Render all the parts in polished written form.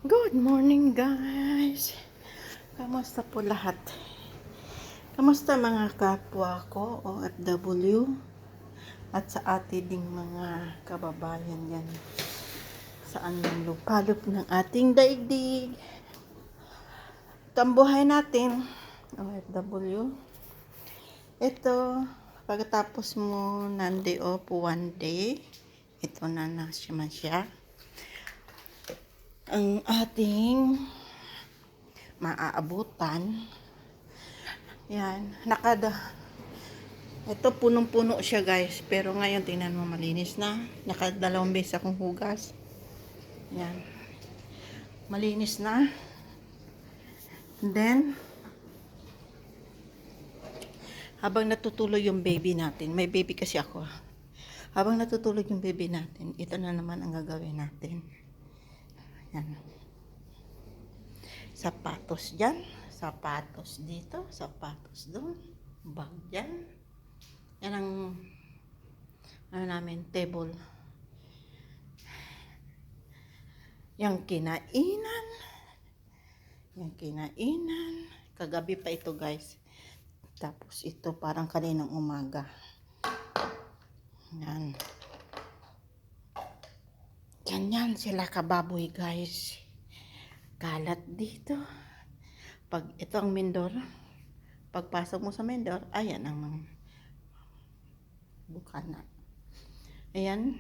Good morning, guys. Kamusta po lahat? Kamusta mga kapwa ko, OFW, at sa ating ding mga kababayan yan saan ng lupalop ng ating daigdig. Tambuhay natin, OFW. Ito, pagkatapos mo ng day off one day, ito na naman siya. Ang ating maaabutan. Yan, ito punong-puno siya, guys, pero ngayon tingnan mo malinis na. Nakadalawang beses akong hugas. Yan, malinis na. And then habang natutulog yung baby natin, may baby kasi ako, habang natutulog yung baby natin, ito na naman ang gagawin natin. Yan, sapatos dyan, sapatos dito, sapatos doon, bag dyan. Yan ang namin, table. Yung kinainan. Kagabi pa ito, guys. Tapos ito parang kaninang umaga. Yan. Ganyan sila kababoy, guys. Kalat dito. Pag ito ang mindor, pagpasok mo sa mindor, ayan ang bukana. Ayan,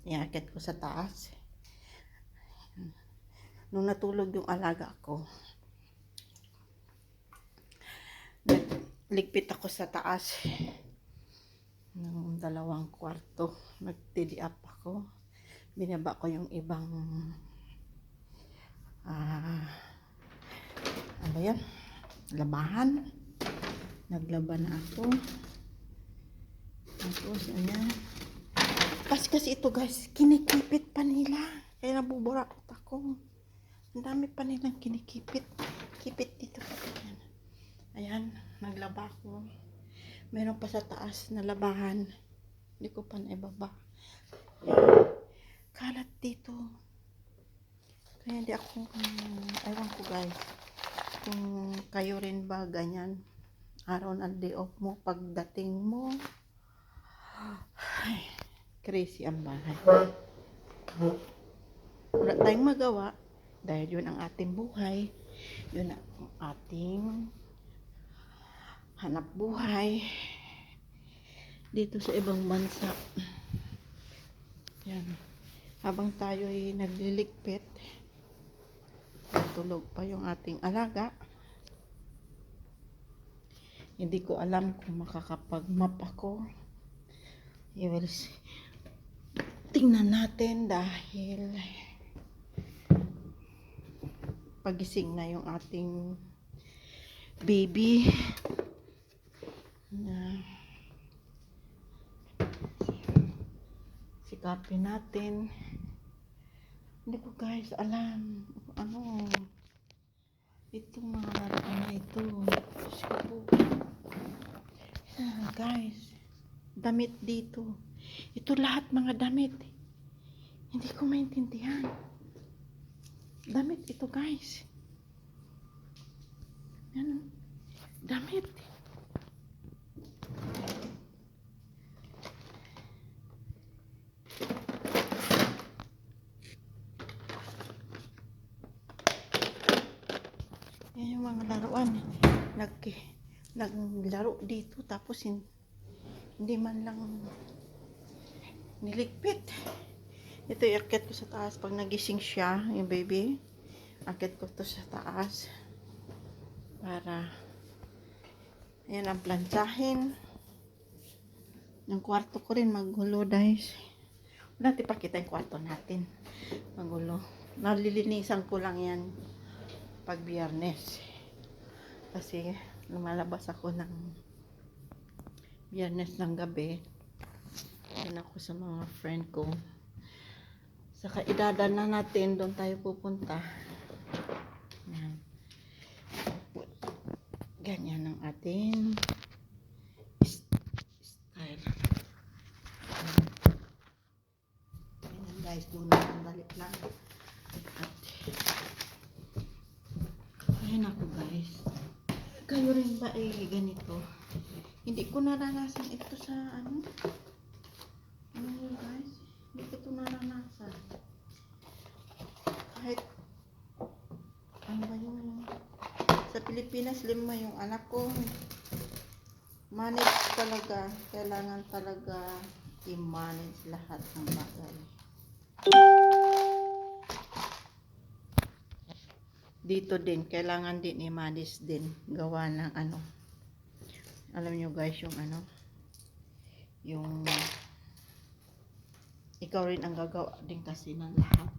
iakit ko sa taas. Nung natulog yung alaga ko, ligpit ako sa taas ng 2 kwarto. Nagtidi up ako. Binaba ko yung ibang ano yan? Labahan. Naglaba na ako. Tapos, ayan. Kasi ito, guys, kinikipit pa nila. Kaya nabuburakot ako. Ang dami pa nilang kinikipit. Kipit dito. Ayan, naglaba ako. Meron pa sa taas na labahan. Hindi ko pa naibaba. Kalat dito. Kaya hindi ako, ewan ko, guys. Kung kayo rin ba ganyan, araw ng day off mo, pagdating mo, ay, crazy ang bahay. Wala tayong magawa dahil yun ang ating buhay, yun ang ating hanap buhay dito sa ibang bansa. Yan, habang tayo ay nagliligpit, tulog pa yung ating alaga. Hindi ko alam kung makakapag-map ako. Tingnan natin dahil pagising na yung ating baby. Sikapin natin. Hindi ko, guys, alam ano itong mga laruan na ito. Guys, damit dito. Ito lahat mga damit. Hindi ko maintindihan. Damit ito, guys. Ano? Damit. Yan yung mga laruan. Naglaro dito tapos hindi man lang niligpit. Ito iakit ko sa taas pag nagising siya, yung baby. Akit ko to sa taas para yan ang plantsahin. Yung kwarto ko rin magulo, guys. Wala natin pakita yung kwarto natin. Magulo. Nalilinisan ko lang yan pag Biyernes. Kasi lumalabas ako ng Biyernes ng gabi. Yan ako sa mga friend ko. Saka idadaan na natin, doon tayo pupunta. Yan. Ganyan ang ating style. Ganyan, guys, doon na ang balik lang. At Ay naku guys. Kayo rin ba ay ganito? Hindi ko naranasan ito sa ano. Ano yun guys? Hindi ko ito naranasan. Kahit ano ba yun? Sa Pilipinas, 5 yung anak ko. Manage talaga. Kailangan talaga i-manage lahat ng bagay. Dito din, kailangan din i-manage din. Gawa ng ano. Alam nyo guys, yung ano. Yung ikaw rin ang gagawa din kasi ng lahat.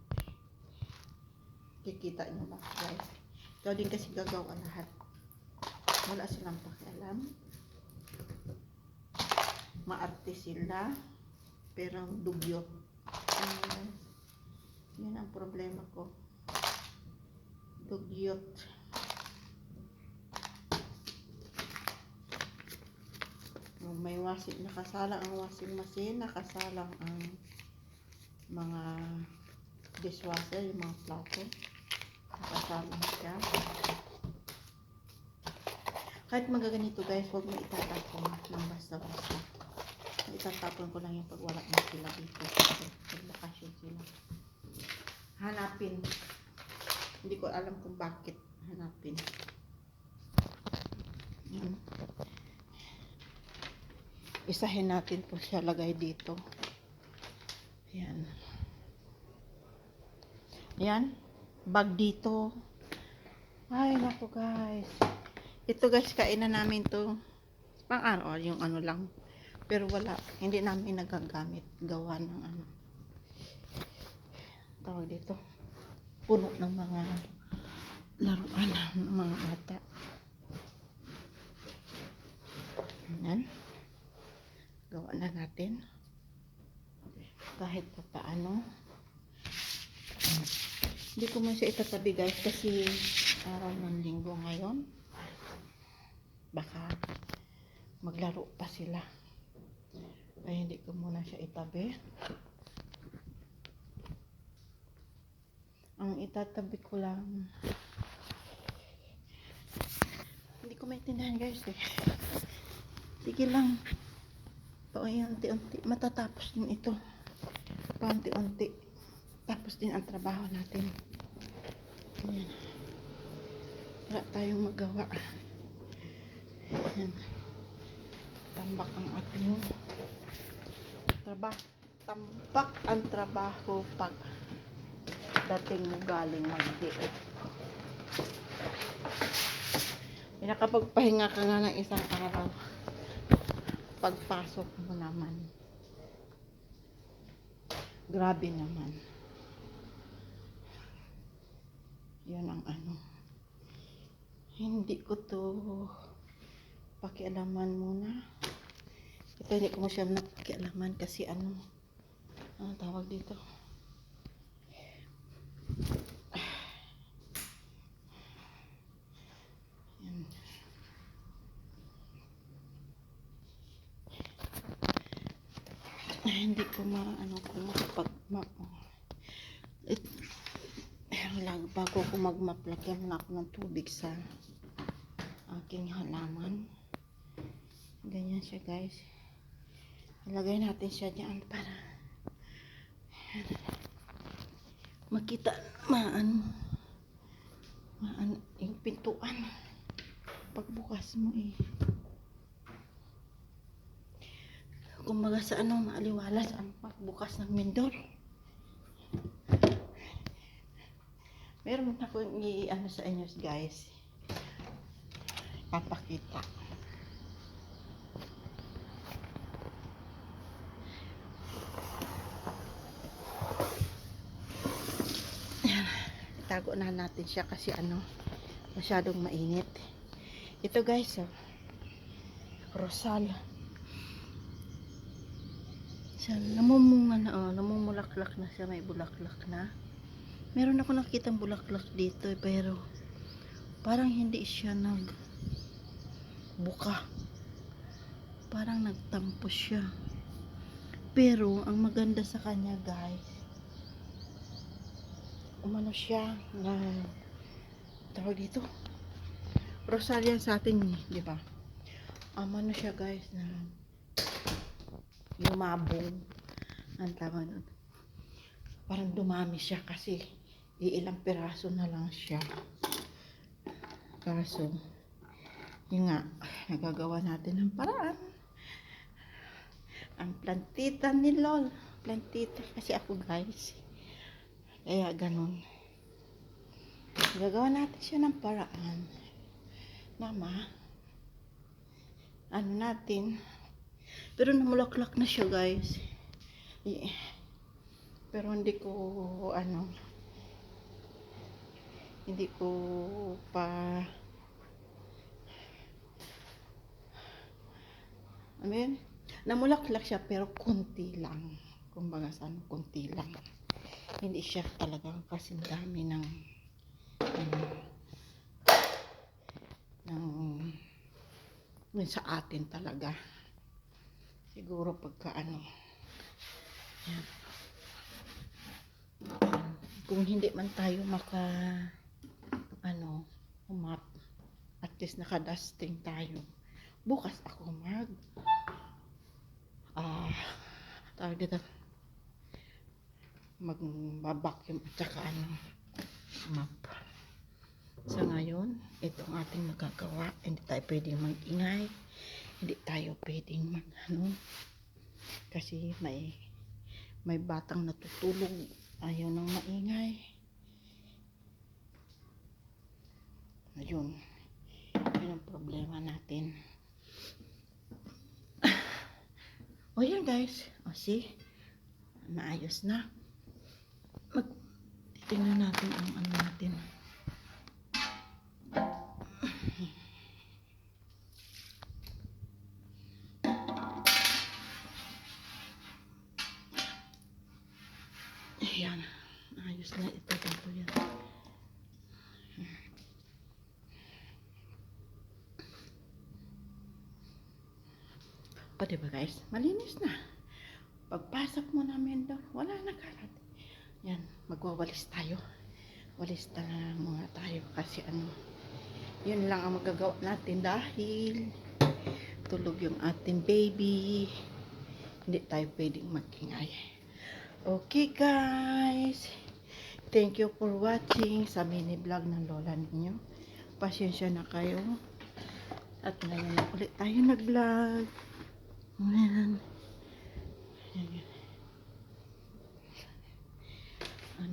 Kikita nyo ba guys? Ikaw din kasi gagawa lahat. Wala silang pakialam. Maarte sila. Pero dugyot. Yan ang problema ko. Dugyot. May washing, nakasalang ang washing machine, nakasalang ang mga dishwasher, yung mga plato. Nakasalang siya. Kahit magaganito guys, huwag mo itatapon ng basta-basta. Itatapon ko lang yung pag wala na sila dito. Pag bakasyon sila. Hanapin. Hindi ko alam kung bakit hanapin. Yan. Isahin natin po siya lagay dito. Yan. Yan. Bag dito. Ay, naku guys. Ito guys, kainan namin to. Pang araw, yung ano lang. Pero wala. Hindi namin nagagamit. Gawa ng ano. Tawag dito. Puno ng mga laruan ng mga bata. Yan. Gawa na natin. Kahit pa paano. Hindi ko man siya itatabi guys kasi araw ng linggo ngayon. Baka maglaro pa sila. Kaya hindi ko muna siya itabi. Ang itatabi ko lang. Hindi ko maintindihan guys eh. Sige lang. Paunti-unti. Matatapos din ito. Paunti-unti. Tapos din ang trabaho natin. Ayan. Wala tayong magawa. Ayan. Tambak ang ating trabaho. Tambak ang trabaho pag dating mo galing mag-diet. Nakapagpahinga ka nga ng isang araw. Pagpasok mo naman. Grabe naman. Yan ang ano. Hindi ko to pakialaman muna. Ito hindi ko masyadong napakialaman kasi ano tawag dito. Yan. Hindi ko maano kung bago ko mag-map, lagyan na ako ng tubig sa aking halaman. Ganyan siya guys. Ilagay natin siya dyan para makita maano yung pintuan pagbukas mo eh. Kumbaga sa ano, maaliwalas ang pagbukas ng window. Meron akong i-ano sa inyo guys. Papakita. Itago na natin siya kasi ano, masyadong mainit. Ito guys, rosal. Siya, namumunga na, namumulaklak na siya, may bulaklak na. Meron ako nakitang bulaklak dito, pero parang hindi siya nagbuka. Parang nagtampo siya. Pero, ang maganda sa kanya, guys, umano siya na, tawag dito, Rosalia sa atin, di ba? Ano siya guys na lumabong. Ang tawag nun. Parang dumami siya kasi iilang piraso na lang siya. Kaso, yun nga, nagagawa natin ng paraan. Ang plantita ni Lol. Plantita kasi ako guys. Kaya ganun. Gagawa natin siya ng paraan. Ano natin. Pero namulaklak na siya guys. Pero hindi ko pa namulaklak siya pero konti lang. Kumbaga konti lang. Hindi siya talagang kasing dami ng sa atin talaga. Siguro pagka yan. Kung hindi man tayo umap, at least nakadusting tayo. Bukas ako magbabacuum at saka map. Sa ngayon, ito ang ating magagawa. Hindi tayo pwedeng mag-ingay. Hindi tayo pwedeng kasi may batang natutulog. Ayaw nang maingay. Ayun. Yun ang problema natin. O yan guys. O see? Maayos na. Tingnan natin ang natin. Ayan. Ayos na ito. Yan. O diba guys? Malinis na. Pagpasok mo namin doon, wala na kalat. Yan. Magwawalis tayo. Walis na muna tayo kasi yun lang ang magagawa natin dahil tulog yung ating baby. Hindi tayo pwedeng magingay. Okay guys, thank you for watching sa mini vlog ng lola ninyo. Pasensya na kayo at ngayon na ulit tayo nag vlog.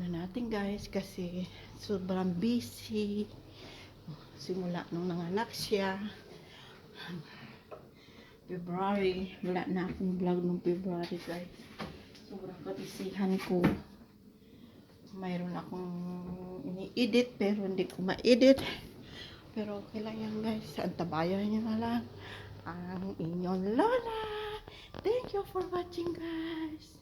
Natin guys kasi sobrang busy simula nung nanganak siya. February, wala na akong vlog nung February guys. Sobrang kabisihan ko. Mayroon akong ini-edit pero hindi ko ma-edit. Pero okay lang yan guys. Antabayan nyo na lang ang inyong lola. Thank you for watching guys.